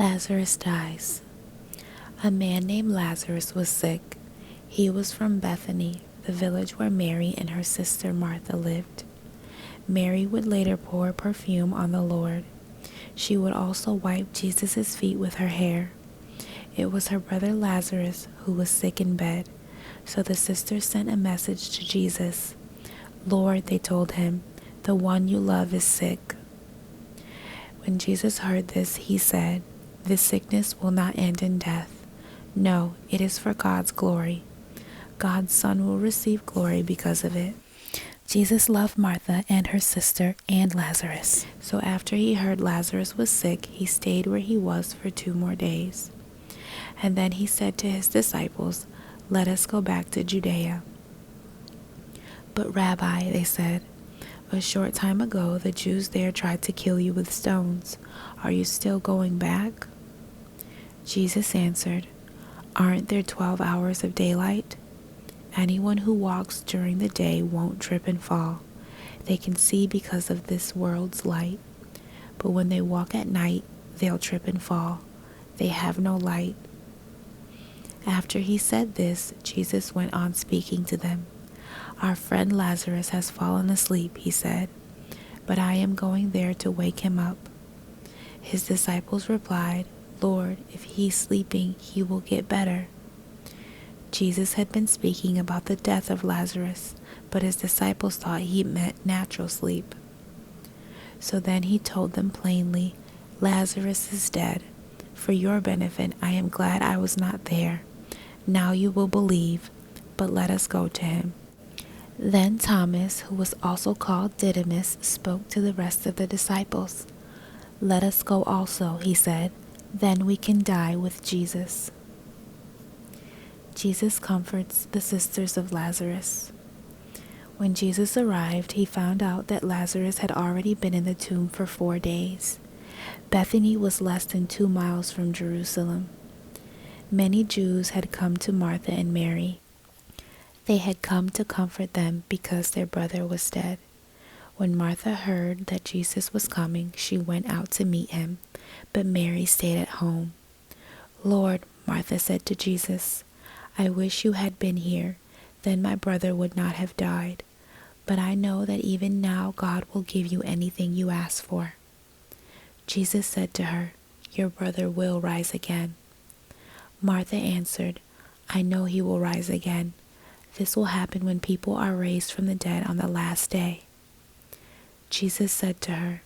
Lazarus dies. A man named Lazarus was sick. He was from Bethany, the village where Mary and her sister Martha lived. Mary would later pour perfume on the Lord. She would also wipe Jesus' feet with her hair. It was her brother Lazarus who was sick in bed, so the sisters sent a message to Jesus. "Lord," they told him, "the one you love is sick." When Jesus heard this, he said, "This sickness will not end in death. No, it is for God's glory. God's Son will receive glory because of it." Jesus loved Martha and her sister and Lazarus. So after he heard Lazarus was sick, he stayed where he was for 2 more days. And then he said to his disciples, "Let us go back to Judea." "But Rabbi," they said, "a short time ago the Jews there tried to kill you with stones. Are you still going back?" Jesus answered, "Aren't there 12 hours of daylight? Anyone who walks during the day won't trip and fall. They can see because of this world's light. But when they walk at night, they'll trip and fall. They have no light." After he said this, Jesus went on speaking to them. "Our friend Lazarus has fallen asleep," he said, "but I am going there to wake him up." His disciples replied, "Lord, if he's sleeping, he will get better." Jesus had been speaking about the death of Lazarus, but his disciples thought he meant natural sleep. So then he told them plainly, "Lazarus is dead. For your benefit, I am glad I was not there. Now you will believe, but let us go to him." Then Thomas, who was also called Didymus, spoke to the rest of the disciples. "Let us go also," he said. "Then we can die with Jesus." Jesus comforts the sisters of Lazarus. When Jesus arrived, he found out that Lazarus had already been in the tomb for 4 days. Bethany was less than 2 miles from Jerusalem. Many Jews had come to Martha and Mary. They had come to comfort them because their brother was dead. When Martha heard that Jesus was coming, she went out to meet him, but Mary stayed at home. "Lord," Martha said to Jesus, "I wish you had been here, then my brother would not have died. But I know that even now God will give you anything you ask for." Jesus said to her, "Your brother will rise again." Martha answered, "I know he will rise again. This will happen when people are raised from the dead on the last day." Jesus said to her,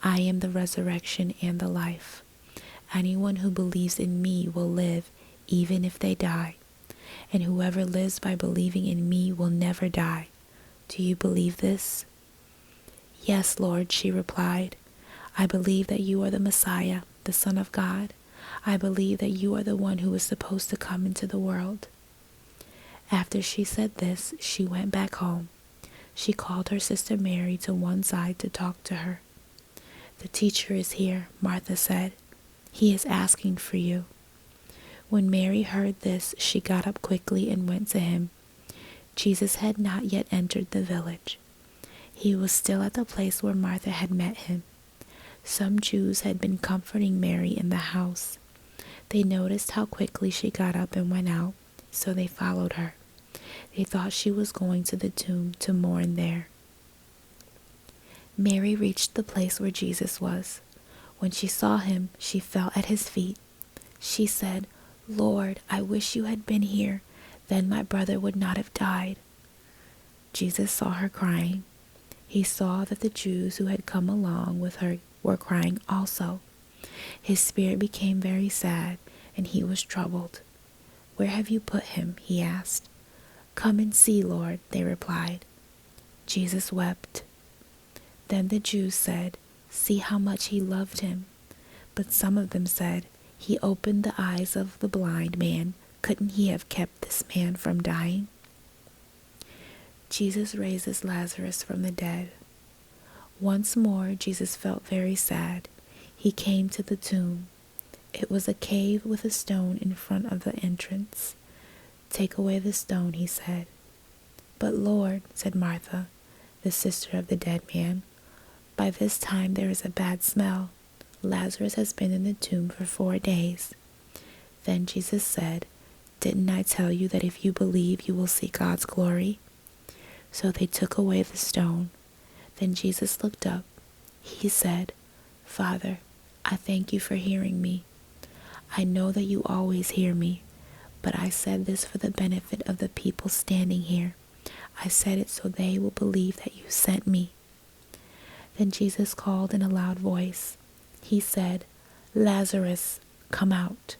"I am the resurrection and the life. Anyone who believes in me will live even if they die. And whoever lives by believing in me will never die. Do you believe this?" "Yes, Lord," she replied. "I believe that you are the Messiah, the Son of God. I believe that you are the one who is supposed to come into the world." After she said this, she went back home. She called her sister Mary to one side to talk to her. "The teacher is here," Martha said. "He is asking for you." When Mary heard this, she got up quickly and went to him. Jesus had not yet entered the village. He was still at the place where Martha had met him. Some Jews had been comforting Mary in the house. They noticed how quickly she got up and went out, so they followed her. They thought she was going to the tomb to mourn there. Mary reached the place where Jesus was. When she saw him, she fell at his feet. She said, "Lord, I wish you had been here. Then my brother would not have died." Jesus saw her crying. He saw that the Jews who had come along with her were crying also. His spirit became very sad, and he was troubled. "Where have you put him?" he asked. "Come and see, Lord," they replied. Jesus wept. Then the Jews said, "See how much he loved him." But some of them said, "He opened the eyes of the blind man. Couldn't he have kept this man from dying?" Jesus raises Lazarus from the dead. Once more, Jesus felt very sad. He came to the tomb. It was a cave with a stone in front of the entrance. "Take away the stone," he said. "But Lord," said Martha, the sister of the dead man, "by this time there is a bad smell. Lazarus has been in the tomb for 4 days. Then Jesus said, "Didn't I tell you that if you believe, you will see God's glory?" So they took away the stone. Then Jesus looked up. He said, "Father, I thank you for hearing me. I know that you always hear me, but I said this for the benefit of the people standing here. I said it so they will believe that you sent me." Then Jesus called in a loud voice. He said, "Lazarus, come out."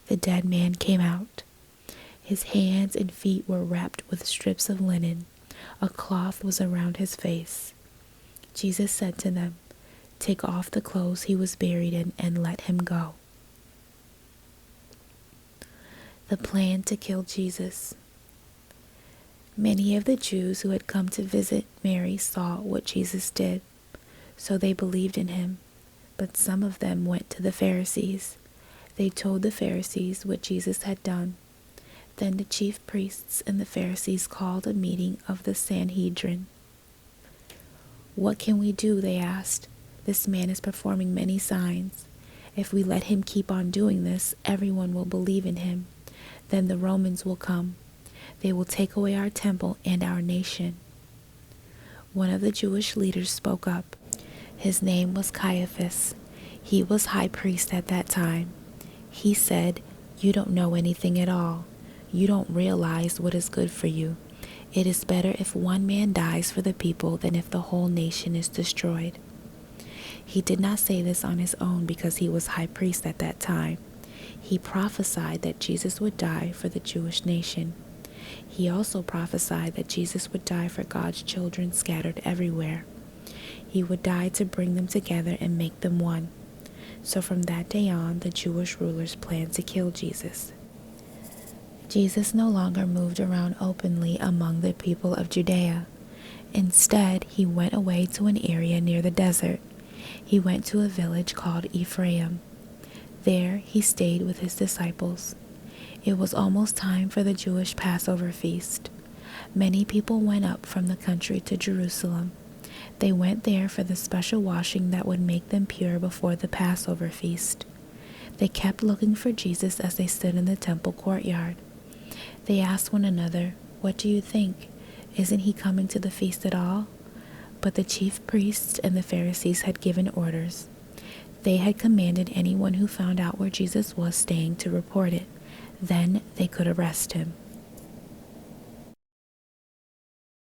The dead man came out. His hands and feet were wrapped with strips of linen. A cloth was around his face. Jesus said to them, "Take off the clothes he was buried in and let him go." The plan to kill Jesus. Many of the Jews who had come to visit Mary saw what Jesus did, so they believed in him. But some of them went to the Pharisees. They told the Pharisees what Jesus had done. Then the chief priests and the Pharisees called a meeting of the Sanhedrin. "What can we do?" they asked. "This man is performing many signs. If we let him keep on doing this, everyone will believe in him. Then the Romans will come. They will take away our temple and our nation." One of the Jewish leaders spoke up. His name was Caiaphas. He was high priest at that time. He said, "You don't know anything at all. You don't realize what is good for you. It is better if one man dies for the people than if the whole nation is destroyed." He did not say this on his own because he was high priest at that time. He prophesied that Jesus would die for the Jewish nation. He also prophesied that Jesus would die for God's children scattered everywhere. He would die to bring them together and make them one. So from that day on, the Jewish rulers planned to kill Jesus. Jesus no longer moved around openly among the people of Judea. Instead, he went away to an area near the desert. He went to a village called Ephraim. There, he stayed with his disciples. It was almost time for the Jewish Passover feast. Many people went up from the country to Jerusalem. They went there for the special washing that would make them pure before the Passover feast. They kept looking for Jesus as they stood in the temple courtyard. They asked one another, "What do you think? Isn't he coming to the feast at all?" But the chief priests and the Pharisees had given orders. They had commanded anyone who found out where Jesus was staying to report it. Then they could arrest him.